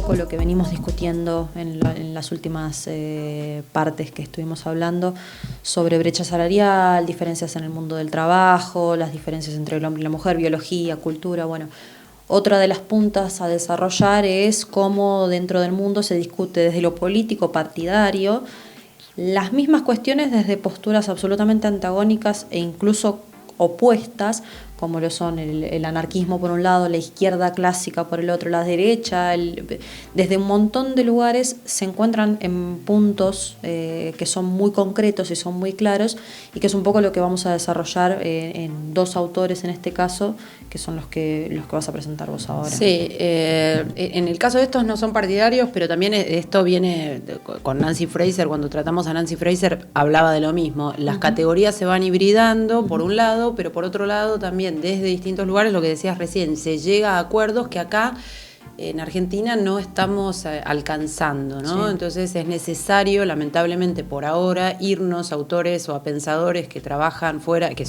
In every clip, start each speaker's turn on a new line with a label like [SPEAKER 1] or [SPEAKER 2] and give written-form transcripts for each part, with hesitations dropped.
[SPEAKER 1] poco lo que venimos discutiendo en las últimas partes que estuvimos hablando sobre brecha salarial, diferencias en el mundo del trabajo, las diferencias entre el hombre y la mujer, biología, cultura. Bueno, otra de las puntas a desarrollar es cómo dentro del mundo se discute desde lo político partidario las mismas cuestiones desde posturas absolutamente antagónicas e incluso opuestas, como lo son el anarquismo por un lado, la izquierda clásica por el otro, la derecha, desde un montón de lugares se encuentran en puntos que son muy concretos y son muy claros, y que es un poco lo que vamos a desarrollar en dos autores en este caso, que son los que vas a presentar vos ahora.
[SPEAKER 2] Sí, en el caso de estos no son partidarios, pero también esto viene con Nancy Fraser. Cuando tratamos a Nancy Fraser hablaba de lo mismo, las categorías se van hibridando por un lado, pero por otro lado también desde distintos lugares, lo que decías recién, se llega a acuerdos que acá en Argentina no estamos alcanzando, ¿no? Sí. Entonces es necesario, lamentablemente por ahora, irnos a autores o a pensadores que trabajan fuera, que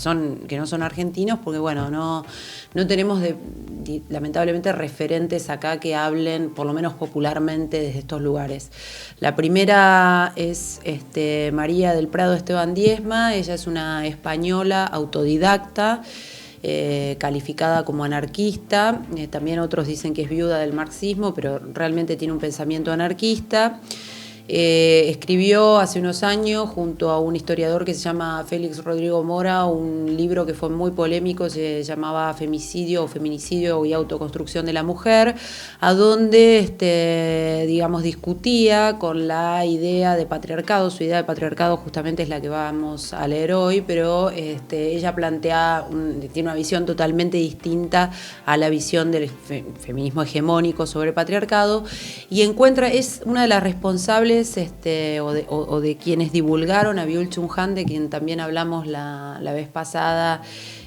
[SPEAKER 2] no son argentinos, porque bueno, no tenemos lamentablemente referentes acá que hablen, por lo menos popularmente, desde estos lugares. La primera es María del Prado Esteban Diezma. Ella es una española autodidacta, calificada como anarquista. También otros dicen que es viuda del marxismo, pero realmente tiene un pensamiento anarquista. Escribió hace unos años junto a un historiador que se llama Félix Rodrigo Mora un libro que fue muy polémico, se llamaba Femicidio o Feminicidio y Autoconstrucción de la Mujer, a donde digamos, discutía con la idea de patriarcado. Su idea de patriarcado justamente es la que vamos a leer hoy, pero ella plantea, tiene una visión totalmente distinta a la visión del feminismo hegemónico sobre el patriarcado, y es una de las responsables o de quienes divulgaron a Byul-Chul Han, de quien también hablamos la vez pasada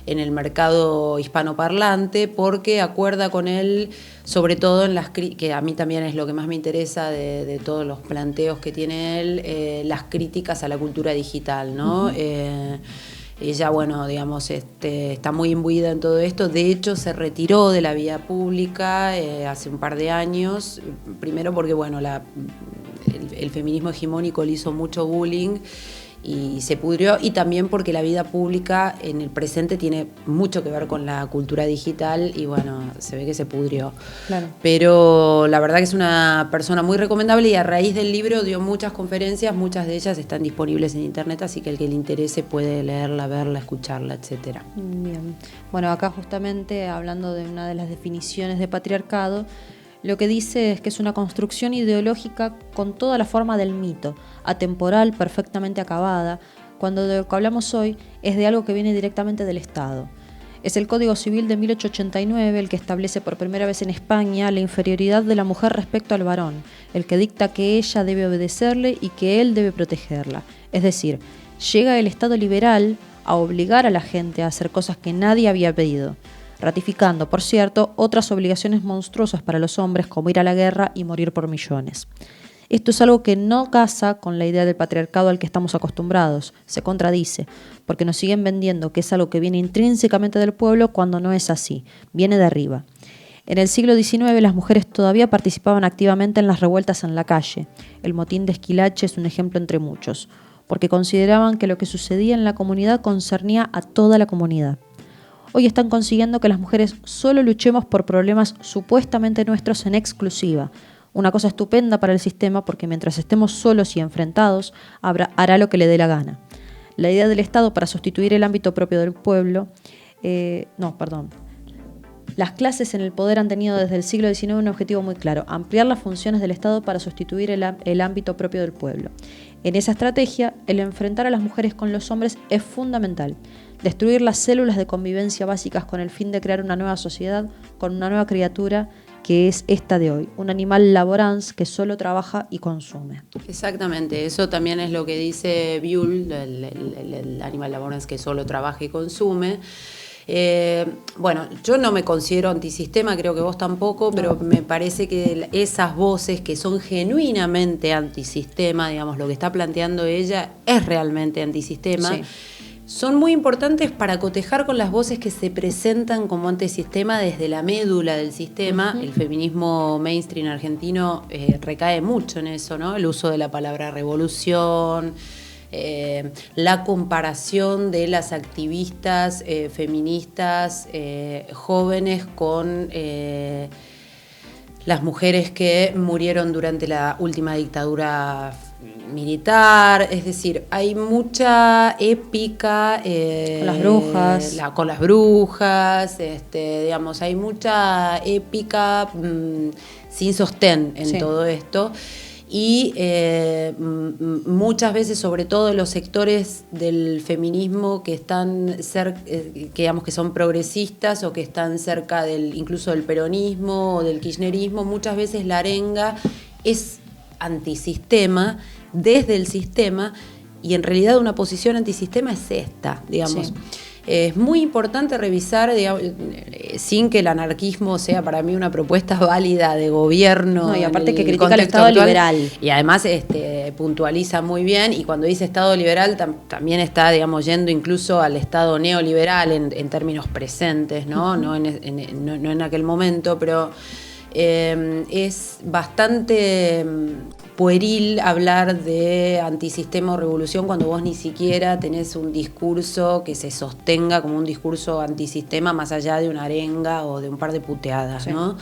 [SPEAKER 2] en el mercado hispanoparlante, porque acuerda con él, sobre todo en que a mí también es lo que más me interesa de todos los planteos que tiene él, las críticas a la cultura digital, ¿no? Ella, bueno, digamos, está muy imbuida en todo esto. De hecho, se retiró de la vida pública hace un par de años, primero porque, bueno, el feminismo hegemónico le hizo mucho bullying y se pudrió, y también porque la vida pública en el presente tiene mucho que ver con la cultura digital y bueno, se ve que se pudrió. Claro. Pero la verdad que es una persona muy recomendable, y a raíz del libro dio muchas conferencias, muchas de ellas están disponibles en internet, así que el que le interese puede leerla, verla, escucharla, etcétera.
[SPEAKER 1] Bien. Bueno, acá justamente hablando de una de las definiciones de patriarcado, lo que dice es que es una construcción ideológica con toda la forma del mito, atemporal, perfectamente acabada, cuando de lo que hablamos hoy es de algo que viene directamente del Estado. Es el Código Civil de 1889 el que establece por primera vez en España la inferioridad de la mujer respecto al varón, el que dicta que ella debe obedecerle y que él debe protegerla. Es decir, llega el Estado liberal a obligar a la gente a hacer cosas que nadie había pedido, ratificando, por cierto, otras obligaciones monstruosas para los hombres, como ir a la guerra y morir por millones. Esto es algo que no casa con la idea del patriarcado al que estamos acostumbrados, se contradice, porque nos siguen vendiendo que es algo que viene intrínsecamente del pueblo cuando no es así, viene de arriba. En el siglo XIX las mujeres todavía participaban activamente en las revueltas en la calle. El motín de Esquilache es un ejemplo entre muchos, porque consideraban que lo que sucedía en la comunidad concernía a toda la comunidad. Hoy están consiguiendo que las mujeres solo luchemos por problemas supuestamente nuestros en exclusiva. Una cosa estupenda para el sistema, porque mientras estemos solos y enfrentados, hará lo que le dé la gana. La idea del Estado para sustituir el ámbito propio del pueblo... Las clases en el poder han tenido desde el siglo XIX un objetivo muy claro: ampliar las funciones del Estado para sustituir el ámbito propio del pueblo. En esa estrategia, el enfrentar a las mujeres con los hombres es fundamental. Destruir las células de convivencia básicas con el fin de crear una nueva sociedad con una nueva criatura que es esta de hoy, un animal laborans que solo trabaja y consume.
[SPEAKER 2] Exactamente, eso también es lo que dice Byul, el animal laborans que solo trabaja y consume. Bueno, yo no me considero antisistema, creo que vos tampoco, pero me parece que esas voces que son genuinamente antisistema, digamos, lo que está planteando ella es realmente antisistema. Sí. son muy importantes para cotejar con las voces que se presentan como antisistema desde la médula del sistema. El feminismo mainstream argentino recae mucho en eso, ¿no? El uso de la palabra revolución, la comparación de las activistas feministas jóvenes con las mujeres que murieron durante la última dictadura militar, es decir, hay mucha épica
[SPEAKER 1] con las brujas,
[SPEAKER 2] con las brujas, digamos, hay mucha épica sin sostén en todo esto. Y muchas veces, sobre todo en los sectores del feminismo que están digamos que son progresistas o que están cerca incluso del peronismo o del kirchnerismo, muchas veces la arenga es antisistema desde el sistema, y en realidad una posición antisistema es esta, digamos. Sí. Es muy importante revisar, digamos, sin que el anarquismo sea para mí una propuesta válida de gobierno.
[SPEAKER 1] No, y aparte que critica el Estado liberal.
[SPEAKER 2] Y además puntualiza muy bien, y cuando dice Estado liberal también está, digamos, yendo incluso al Estado neoliberal en términos presentes, ¿no? No en aquel momento, pero es bastante pueril hablar de antisistema o revolución cuando vos ni siquiera tenés un discurso que se sostenga como un discurso antisistema más allá de una arenga o de un par de puteadas, ¿no?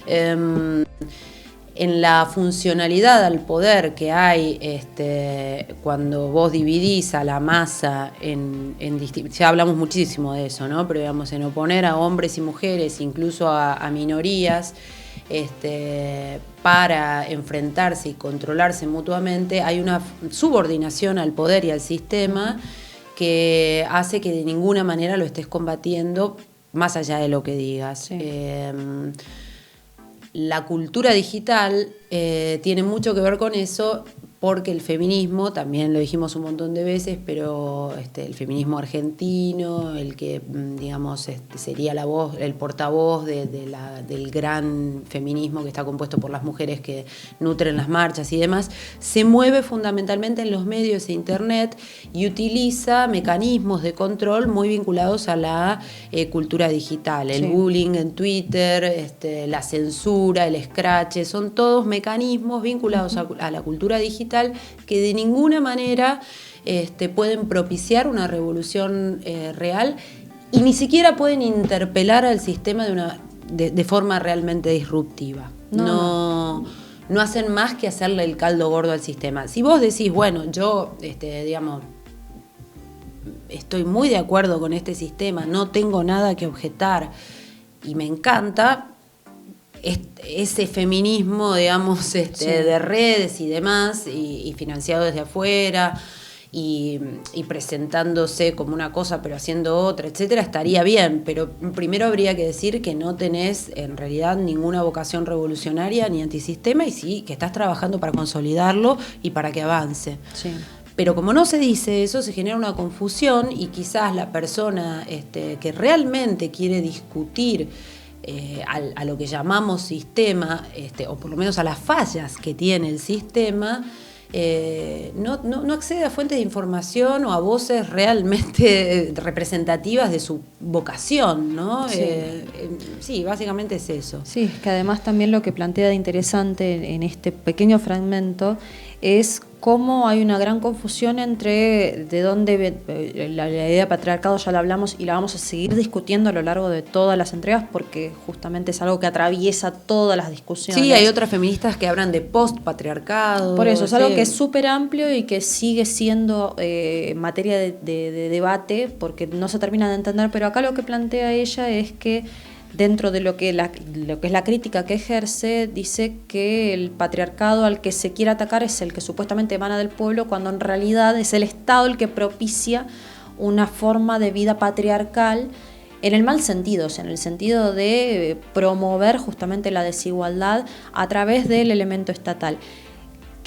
[SPEAKER 2] En la funcionalidad al poder que hay cuando vos dividís a la masa ya hablamos muchísimo de eso, ¿no? Pero digamos, en oponer a hombres y mujeres, incluso a minorías, para enfrentarse y controlarse mutuamente, hay una subordinación al poder y al sistema que hace que de ninguna manera lo estés combatiendo más allá de lo que digas. Sí. La cultura digital tiene mucho que ver con eso, porque el feminismo, también lo dijimos un montón de veces, pero el feminismo argentino, el que, digamos, sería la voz, el portavoz del gran feminismo que está compuesto por las mujeres que nutren las marchas y demás, se mueve fundamentalmente en los medios de internet y utiliza mecanismos de control muy vinculados a la cultura digital. El bullying en Twitter, la censura, el escrache, son todos mecanismos vinculados a la cultura digital que de ninguna manera pueden propiciar una revolución real, y ni siquiera pueden interpelar al sistema de forma realmente disruptiva. No hacen más que hacerle el caldo gordo al sistema. Si vos decís, bueno, yo digamos, estoy muy de acuerdo con este sistema, no tengo nada que objetar y me encanta ese feminismo, digamos, de redes y demás, y financiado desde afuera, y presentándose como una cosa pero haciendo otra, etcétera, estaría bien, pero primero habría que decir que no tenés en realidad ninguna vocación revolucionaria ni antisistema, y sí que estás trabajando para consolidarlo y para que avance. Sí. Pero como no se dice eso, se genera una confusión, y quizás la persona que realmente quiere discutir a lo que llamamos sistema, o por lo menos a las fallas que tiene el sistema, no accede a fuentes de información o a voces realmente representativas de su vocación, ¿no? Sí. Sí, básicamente es eso.
[SPEAKER 1] Sí, que además también lo que plantea de interesante en este pequeño fragmento es cómo hay una gran confusión entre de dónde la idea de patriarcado, ya la hablamos y la vamos a seguir discutiendo a lo largo de todas las entregas, porque justamente es algo que atraviesa todas las discusiones.
[SPEAKER 2] Sí, hay otras feministas que hablan de post-patriarcado.
[SPEAKER 1] Por eso, es algo que es súper amplio y que sigue siendo materia de debate, porque no se termina de entender, pero acá lo que plantea ella es que dentro de lo que es la crítica que ejerce, dice que el patriarcado al que se quiere atacar es el que supuestamente emana del pueblo, cuando en realidad es el Estado el que propicia una forma de vida patriarcal en el mal sentido, o sea, en el sentido de promover justamente la desigualdad a través del elemento estatal.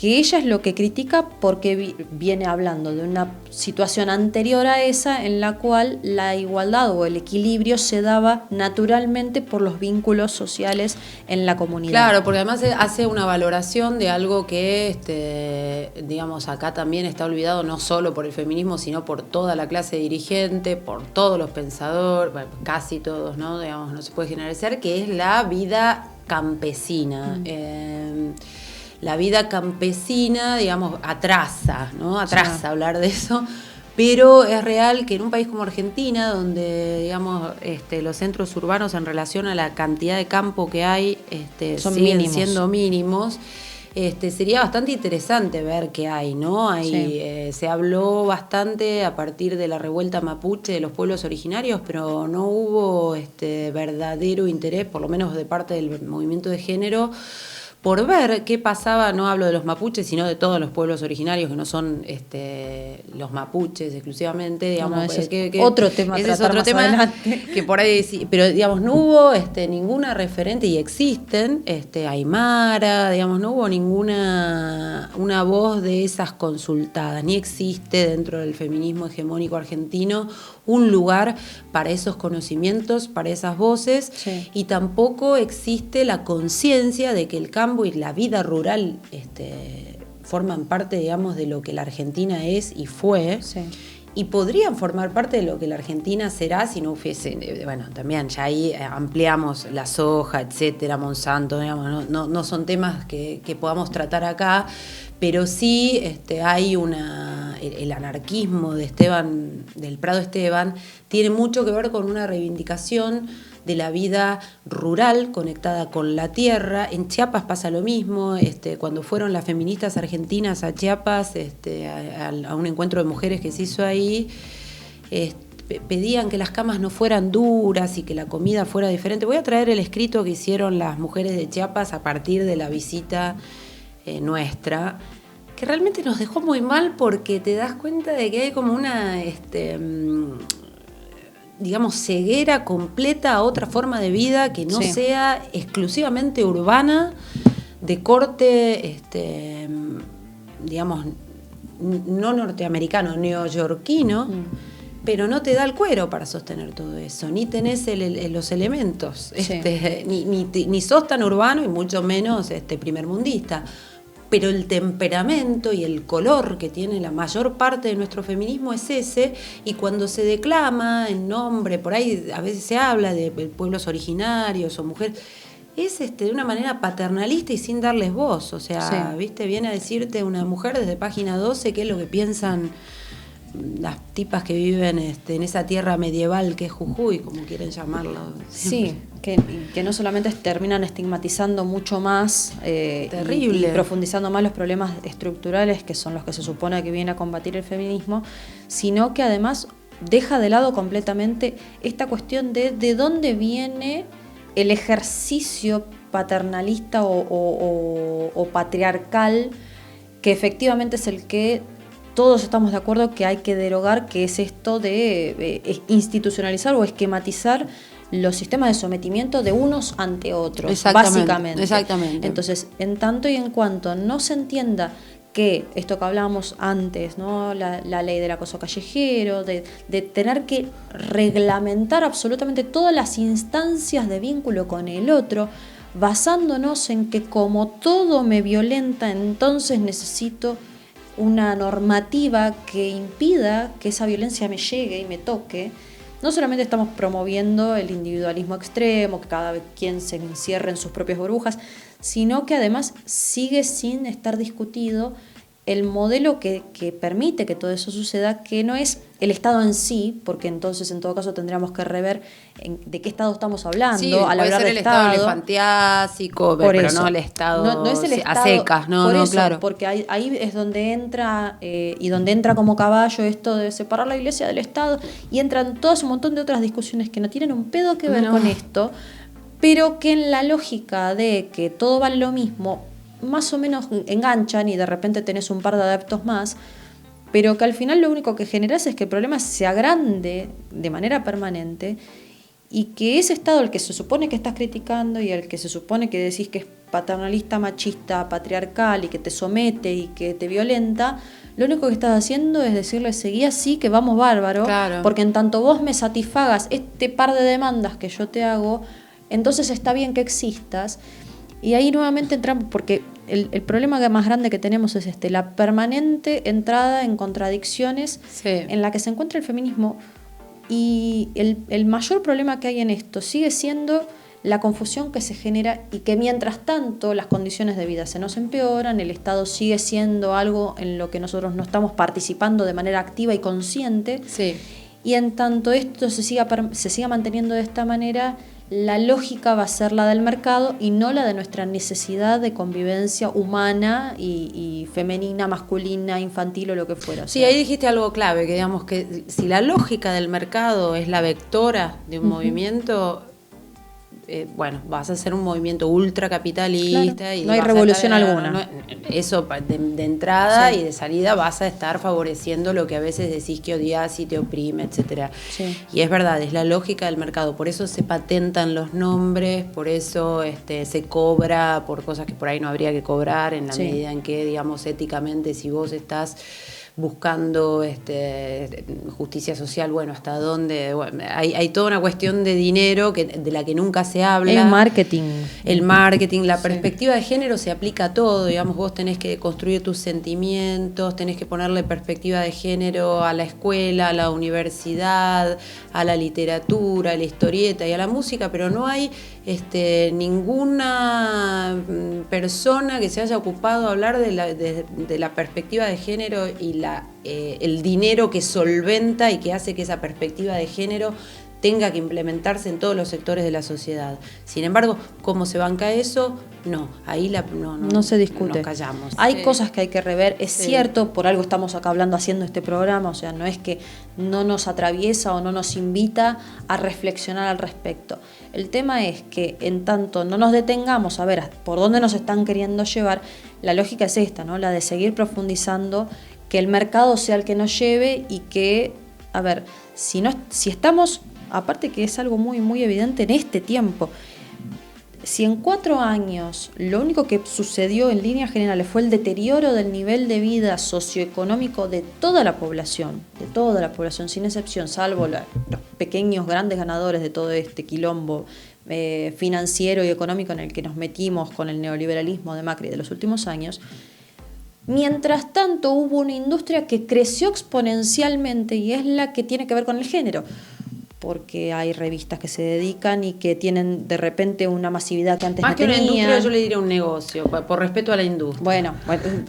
[SPEAKER 1] que ella es lo que critica porque viene hablando de una situación anterior a esa en la cual la igualdad o el equilibrio se daba naturalmente por los vínculos sociales en la comunidad.
[SPEAKER 2] Claro, porque además hace una valoración de algo que, digamos, acá también está olvidado no solo por el feminismo, sino por toda la clase dirigente, por todos los pensadores, bueno, casi todos, ¿no? Digamos, no se puede generalizar, que es la vida campesina. La vida campesina, digamos, atrasa, ¿no? Atrasa hablar de eso, pero es real que en un país como Argentina, donde, digamos, los centros urbanos en relación a la cantidad de campo que hay siguen mínimos. Siendo mínimos, sería bastante interesante ver qué hay, ¿no? Se habló bastante a partir de la revuelta mapuche de los pueblos originarios, pero no hubo verdadero interés, por lo menos de parte del movimiento de género, por ver qué pasaba. No hablo de los mapuches, sino de todos los pueblos originarios que no son los mapuches exclusivamente, digamos.
[SPEAKER 1] No, ese es otro tema,
[SPEAKER 2] ese es otro tema adelante. Que por ahí sí, pero digamos no hubo ninguna referente, y existen aymara, digamos, no hubo ninguna una voz de esas consultadas, ni existe dentro del feminismo hegemónico argentino un lugar para esos conocimientos, para esas voces, sí. Y tampoco existe la conciencia de que el campo y la vida rural forman parte, digamos, de lo que la Argentina es y fue, sí. Y podrían formar parte de lo que la Argentina será si no hubiese, bueno, también ya ahí ampliamos la soja, etcétera, Monsanto, digamos, no son temas que podamos tratar acá, pero sí hay el anarquismo de del Prado Esteban, tiene mucho que ver con una reivindicación de la vida rural conectada con la tierra. En Chiapas pasa lo mismo. Cuando fueron las feministas argentinas a Chiapas, a un encuentro de mujeres que se hizo ahí, pedían que las camas no fueran duras y que la comida fuera diferente. Voy a traer el escrito que hicieron las mujeres de Chiapas a partir de la visita nuestra, que realmente nos dejó muy mal, porque te das cuenta de que hay como una digamos, ceguera completa a otra forma de vida que no sí. sea exclusivamente urbana, de corte, digamos, no norteamericano, neoyorquino, pero no te da el cuero para sostener todo eso, ni tenés los elementos, sí. Ni sos tan urbano y mucho menos primermundista. Pero el temperamento y el color que tiene la mayor parte de nuestro feminismo es ese, y cuando se declama en nombre, por ahí a veces se habla de pueblos originarios o mujeres, es de una manera paternalista y sin darles voz. O sea, sí. ¿Viste? Viene a decirte una mujer desde página 12 qué es lo que piensan las tipas que viven en esa tierra medieval que es Jujuy, como quieren llamarlo.
[SPEAKER 1] Sí, que no solamente terminan estigmatizando mucho más
[SPEAKER 2] terrible.
[SPEAKER 1] Y profundizando más los problemas estructurales, que son los que se supone que viene a combatir el feminismo, sino que además deja de lado completamente esta cuestión de dónde viene el ejercicio paternalista o patriarcal, que efectivamente es el que todos estamos de acuerdo que hay que derogar, que es esto de institucionalizar o esquematizar los sistemas de sometimiento de unos ante otros, básicamente.
[SPEAKER 2] Exactamente.
[SPEAKER 1] Entonces, en tanto y en cuanto no se entienda que esto que hablábamos antes, ¿no? La ley del acoso callejero, de tener que reglamentar absolutamente todas las instancias de vínculo con el otro, basándonos en que como todo me violenta, entonces necesito una normativa que impida que esa violencia me llegue y me toque. No solamente estamos promoviendo el individualismo extremo, que cada quien se encierre en sus propias burbujas, sino que además sigue sin estar discutido el modelo que permite que todo eso suceda, que no es el Estado en sí, porque entonces en todo caso tendríamos que rever de qué Estado estamos hablando,
[SPEAKER 2] sí,
[SPEAKER 1] al hablar del Estado.
[SPEAKER 2] Estado elefantiásico, pero eso. No el Estado,
[SPEAKER 1] no es el Estado
[SPEAKER 2] a secas,
[SPEAKER 1] por eso,
[SPEAKER 2] claro.
[SPEAKER 1] Porque ahí es donde entra, y donde entra como caballo esto de separar la Iglesia del Estado, y entran todos un montón de otras discusiones que no tienen un pedo que ver con esto, pero que en la lógica de que todo vale lo mismo, más o menos enganchan y de repente tenés un par de adeptos más, pero que al final lo único que generas es que el problema se agrande de manera permanente, y que ese Estado al que se supone que estás criticando y al que se supone que decís que es paternalista, machista, patriarcal y que te somete y que te violenta, lo único que estás haciendo es decirle, seguí así, que vamos bárbaro,
[SPEAKER 2] Claro.
[SPEAKER 1] porque en tanto vos me satisfagas este par de demandas que yo te hago, entonces está bien que existas. Y ahí nuevamente entramos, porque el problema más grande que tenemos es la permanente entrada en contradicciones en la que se encuentra el feminismo. Y el mayor problema que hay en esto sigue siendo la confusión que se genera y que mientras tanto las condiciones de vida se nos empeoran, el Estado sigue siendo algo en lo que nosotros no estamos participando de manera activa y consciente.
[SPEAKER 2] Sí.
[SPEAKER 1] Y en tanto esto se siga manteniendo de esta manera, la lógica va a ser la del mercado y no la de nuestra necesidad de convivencia humana y femenina, masculina, infantil o lo que fuera.
[SPEAKER 2] Sí, ahí dijiste algo clave, que digamos que si la lógica del mercado es la vectora de un movimiento, bueno, vas a hacer un movimiento ultracapitalista.
[SPEAKER 1] Claro,
[SPEAKER 2] Y
[SPEAKER 1] no hay revolución alguna.
[SPEAKER 2] Eso de entrada
[SPEAKER 1] Sí.
[SPEAKER 2] y de salida vas a estar favoreciendo lo que a veces decís que odias y te oprime, etcétera.
[SPEAKER 1] Sí.
[SPEAKER 2] Y es verdad, es la lógica del mercado. Por eso se patentan los nombres, por eso se cobra por cosas que por ahí no habría que cobrar, en la
[SPEAKER 1] Sí.
[SPEAKER 2] medida en que, digamos, éticamente, si vos estás buscando justicia social, bueno, hasta dónde, bueno, hay toda una cuestión de dinero de la que nunca se habla.
[SPEAKER 1] El marketing.
[SPEAKER 2] El marketing, la
[SPEAKER 1] Sí.
[SPEAKER 2] perspectiva de género se aplica a todo, digamos, vos tenés que construir tus sentimientos, tenés que ponerle perspectiva de género a la escuela, a la universidad, a la literatura, a la historieta y a la música, pero no hay ninguna persona que se haya ocupado a hablar de la perspectiva de género y el dinero que solventa y que hace que esa perspectiva de género tenga que implementarse en todos los sectores de la sociedad. Sin embargo, ¿cómo se banca eso? No, ahí
[SPEAKER 1] no se discute.
[SPEAKER 2] Nos callamos.
[SPEAKER 1] Hay cosas que hay que rever, es
[SPEAKER 2] Sí.
[SPEAKER 1] cierto, por algo estamos acá hablando, haciendo este programa, o sea, no es que no nos atraviesa o no nos invita a reflexionar al respecto. El tema es que en tanto no nos detengamos a ver por dónde nos están queriendo llevar, la lógica es esta, ¿no? La de seguir profundizando, que el mercado sea el que nos lleve y que, a ver, si estamos, aparte que es algo muy, muy evidente en este tiempo, si en 4 años lo único que sucedió en líneas generales fue el deterioro del nivel de vida socioeconómico de toda la población, sin excepción, salvo los pequeños, grandes ganadores de todo este quilombo financiero y económico en el que nos metimos con el neoliberalismo de Macri de los últimos años, mientras tanto hubo una industria que creció exponencialmente y es la que tiene que ver con el género, porque hay revistas que se dedican y que tienen de repente una masividad que antes
[SPEAKER 2] Más
[SPEAKER 1] no
[SPEAKER 2] que
[SPEAKER 1] tenían.
[SPEAKER 2] una industria, yo le diría un negocio, por respeto a la industria.
[SPEAKER 1] Bueno,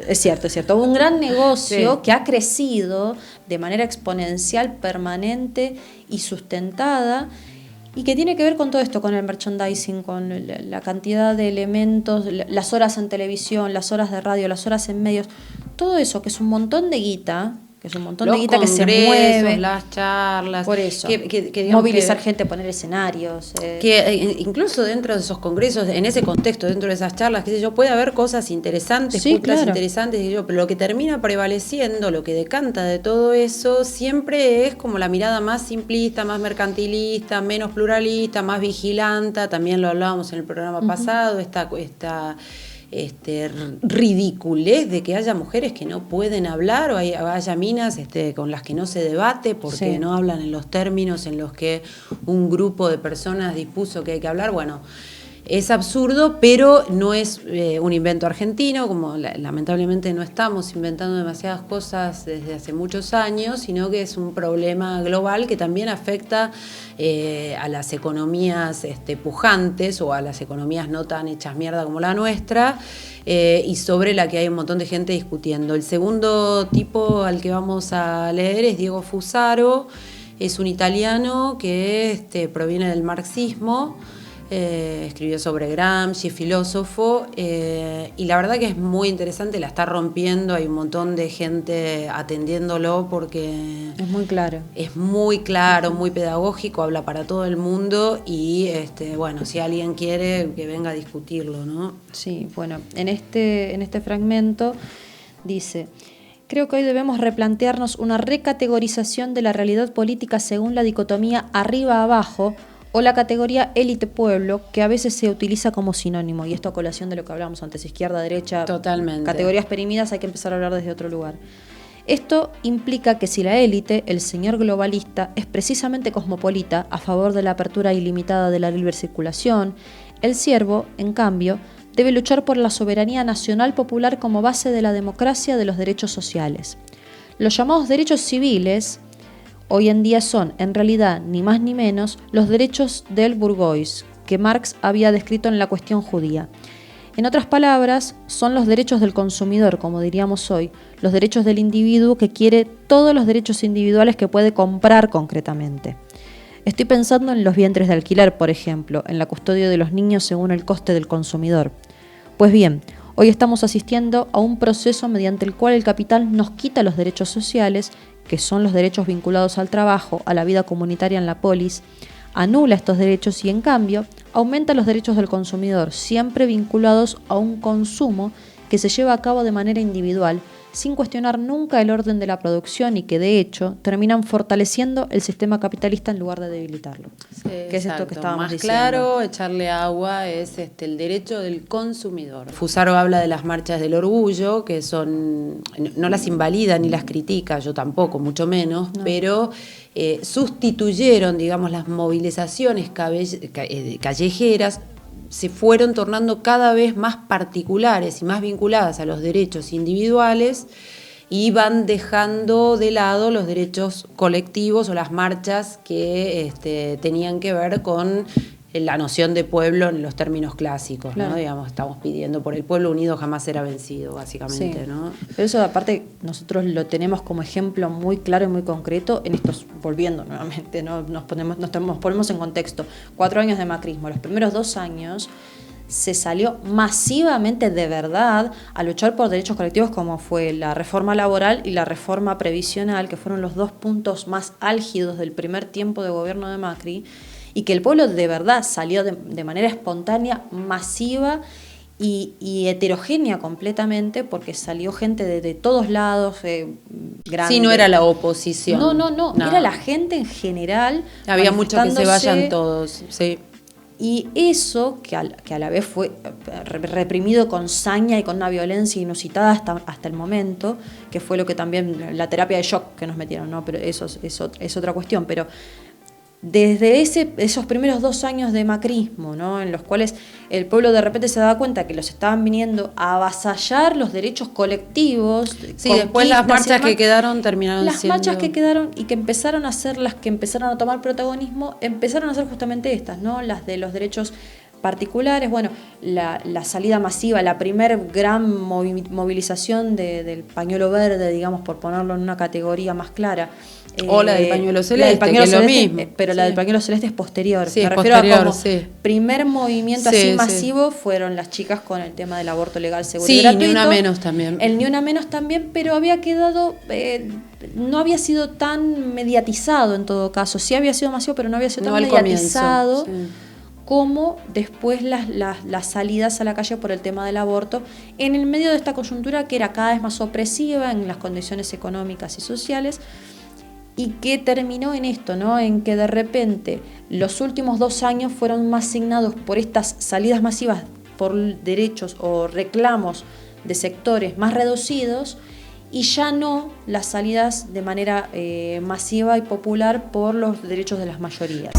[SPEAKER 1] es cierto. Hubo un gran negocio
[SPEAKER 2] Sí.
[SPEAKER 1] que ha crecido de manera exponencial, permanente y sustentada, y que tiene que ver con todo esto, con el merchandising, con la cantidad de elementos, las horas en televisión, las horas de radio, las horas en medios, todo eso que es un montón de guita, que se mueve,
[SPEAKER 2] las charlas,
[SPEAKER 1] por eso,
[SPEAKER 2] que
[SPEAKER 1] movilizar gente, poner escenarios,
[SPEAKER 2] que incluso dentro de esos congresos, en ese contexto, dentro de esas charlas, qué sé yo, puede haber cosas interesantes,
[SPEAKER 1] sí,
[SPEAKER 2] putas
[SPEAKER 1] claro.
[SPEAKER 2] interesantes, pero lo que termina prevaleciendo, lo que decanta de todo eso, siempre es como la mirada más simplista, más mercantilista, menos pluralista, más vigilante. También lo hablábamos en el programa pasado, esta ridiculez de que haya mujeres que no pueden hablar o haya minas con las que no se debate porque
[SPEAKER 1] sí.
[SPEAKER 2] no hablan en los términos en los que un grupo de personas dispuso que hay que hablar. Bueno, es absurdo, pero no es un invento argentino, como lamentablemente no estamos inventando demasiadas cosas desde hace muchos años, sino que es un problema global que también afecta a las economías pujantes o a las economías no tan hechas mierda como la nuestra, y sobre la que hay un montón de gente discutiendo. El segundo tipo al que vamos a leer es Diego Fusaro, es un italiano que proviene del marxismo. Escribió sobre Gramsci, filósofo, y la verdad que es muy interesante, la está rompiendo, hay un montón de gente atendiéndolo porque
[SPEAKER 1] es muy claro.
[SPEAKER 2] Es muy claro, muy pedagógico, habla para todo el mundo y bueno, si alguien quiere que venga a discutirlo, ¿no?
[SPEAKER 1] Sí, bueno, en este fragmento dice: creo que hoy debemos replantearnos una recategorización de la realidad política según la dicotomía arriba-abajo, o la categoría élite-pueblo, que a veces se utiliza como sinónimo, y esto a colación de lo que hablábamos antes, izquierda, derecha,
[SPEAKER 2] totalmente.
[SPEAKER 1] Categorías perimidas, hay que empezar a hablar desde otro lugar. Esto implica que si la élite, el señor globalista, es precisamente cosmopolita, a favor de la apertura ilimitada de la libre circulación, el siervo, en cambio, debe luchar por la soberanía nacional popular como base de la democracia de los derechos sociales. Los llamados derechos civiles hoy en día son, en realidad, ni más ni menos, los derechos del bourgeois, que Marx había descrito en La cuestión judía. En otras palabras, son los derechos del consumidor, como diríamos hoy, los derechos del individuo que quiere todos los derechos individuales que puede comprar concretamente. Estoy pensando en los vientres de alquiler, por ejemplo, en la custodia de los niños según el coste del consumidor. Pues bien, hoy estamos asistiendo a un proceso mediante el cual el capital nos quita los derechos sociales, que son los derechos vinculados al trabajo, a la vida comunitaria en la polis, anula estos derechos y, en cambio, aumenta los derechos del consumidor, siempre vinculados a un consumo que se lleva a cabo de manera individual, sin cuestionar nunca el orden de la producción y que, de hecho, terminan fortaleciendo el sistema capitalista en lugar de debilitarlo.
[SPEAKER 2] Sí,
[SPEAKER 1] que es esto que estábamos
[SPEAKER 2] más
[SPEAKER 1] diciendo.
[SPEAKER 2] claro, echarle agua es el derecho del consumidor. Fusaro habla de las marchas del orgullo, que son, no las invalida ni las critica, yo tampoco, mucho menos, no. Pero sustituyeron, digamos, las movilizaciones callejeras, se fueron tornando cada vez más particulares y más vinculadas a los derechos individuales y van dejando de lado los derechos colectivos o las marchas que tenían que ver con la noción de pueblo en los términos clásicos, claro. ¿No? Digamos, estamos pidiendo por el pueblo unido jamás será vencido, básicamente, sí. ¿No?
[SPEAKER 1] Pero eso, aparte, nosotros lo tenemos como ejemplo muy claro y muy concreto en estos, volviendo nuevamente, ¿no? Nos ponemos en contexto, 4 años de macrismo. Los primeros 2 años se salió masivamente de verdad a luchar por derechos colectivos, como fue la reforma laboral y la reforma previsional, que fueron los 2 puntos más álgidos del primer tiempo de gobierno de Macri, y que el pueblo de verdad salió de manera espontánea, masiva y heterogénea completamente, porque salió gente de todos lados, grande.
[SPEAKER 2] Sí, no era la oposición.
[SPEAKER 1] No, era la gente en general.
[SPEAKER 2] Había mucho que se vayan todos, sí.
[SPEAKER 1] Y eso, que a la vez fue reprimido con saña y con una violencia inusitada hasta el momento, que fue lo que también, la terapia de shock que nos metieron, ¿no? Pero eso es otra cuestión, pero desde esos primeros 2 años de macrismo, ¿no? En los cuales el pueblo de repente se daba cuenta que los estaban viniendo a avasallar los derechos colectivos.
[SPEAKER 2] Sí, después las marchas que quedaron terminaron
[SPEAKER 1] siendo... Las marchas que quedaron y que empezaron a ser las que empezaron a tomar protagonismo, empezaron a ser justamente estas, ¿no? Las de los derechos particulares. Bueno, la salida masiva, la primer gran movilización del pañuelo verde, digamos, por ponerlo en una categoría más clara.
[SPEAKER 2] O la del pañuelo celeste, que es lo mismo.
[SPEAKER 1] Pero
[SPEAKER 2] sí.
[SPEAKER 1] La del pañuelo celeste es posterior.
[SPEAKER 2] Sí,
[SPEAKER 1] Me
[SPEAKER 2] es
[SPEAKER 1] refiero
[SPEAKER 2] posterior,
[SPEAKER 1] a como
[SPEAKER 2] sí.
[SPEAKER 1] Primer movimiento
[SPEAKER 2] sí,
[SPEAKER 1] así masivo fueron las chicas con el tema del aborto legal, seguro y
[SPEAKER 2] sí,
[SPEAKER 1] gratuito.
[SPEAKER 2] Ni Una Menos también.
[SPEAKER 1] El Ni Una Menos también, pero había quedado... no había sido tan mediatizado en todo caso. Sí había sido masivo, pero no había sido tan mediatizado. Como después las salidas a la calle por el tema del aborto, en el medio de esta coyuntura que era cada vez más opresiva en las condiciones económicas y sociales, y que terminó en esto, ¿no? En que de repente los últimos 2 años fueron más signados por estas salidas masivas por derechos o reclamos de sectores más reducidos, y ya no las salidas de manera masiva y popular por los derechos de las mayorías.